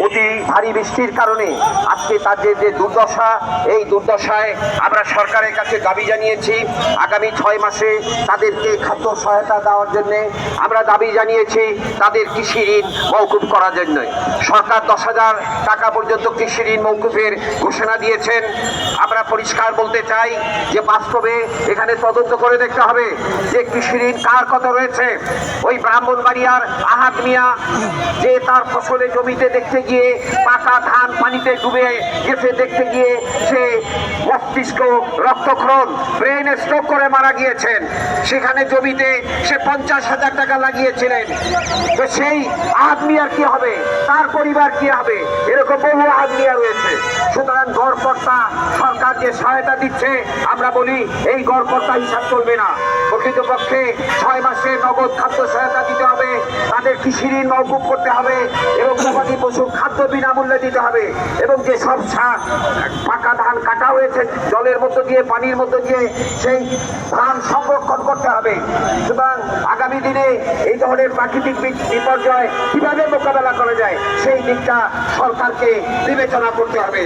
অতি ভারী বৃষ্টির কারণে আজকে তাদের যে দুর্দশা, এই দুর্দশায় আমরা সরকারের কাছে দাবি জানিয়েছি আগামী 6 মাসে তাদেরকে খাদ্য সহায়তা দেওয়ার জন্য। আমরা দাবি জানিয়েছি তাদের কৃষি ঋণ মওকুফ করার জন্য। সরকার 10,000 টাকা পর্যন্ত কৃষি ঋণ মওকুফের ঘোষণা দিয়েছেন। আমরা পরিষ্কার বলতে চাই যে বাস্তবে এখানে তদন্ত করে দেখতে হবে যে কৃষি ঋণ কার কত রয়েছে। ওই ব্রাহ্মণবাড়িয়ার আহাদ মিয়া যে তার ফসলে জমিতে দেখতে গিয়ে পাকা ধান পানিতে ডুবে গেছে দেখতে গিয়ে সে মস্তিষ্ক রক্তক্ষরণ ব্রেন স্ট্রোক করে মারা গিয়েছেন। সেখানে জমিতে সে 50,000 টাকা লাগিয়েছিলেন। তো সেই আহাদ মিয়ার কি হবে, তার পরিবার কি হবে? এরকম বহু আহাদ মিয়া রয়েছে। সুতরাং গড়পড়তা সরকার যে সহায়তা দিচ্ছে আমরা বলি এই গড়পড়তা হিসাব চলবে না। প্রকৃতপক্ষে 6 মাসে নগদ খাদ্য সহায়তা দিতে হবে, তাদের কৃষি ঋণ মওকুফ করতে হবে এবং গবাদি পশুর খাদ্য বিনামূল্যে দিতে হবে এবং যে সব পাকা ধান কাটা হয়েছে জলের মধ্য দিয়ে পানির মধ্য দিয়ে সেই ধান সংরক্ষণ করতে হবে। সুতরাং আগামী দিনে এই ধরনের প্রাকৃতিক বিপর্যয় কিভাবে মোকাবেলা করা যায় সেই দিকটা সরকারকে বিবেচনা করতে হবে।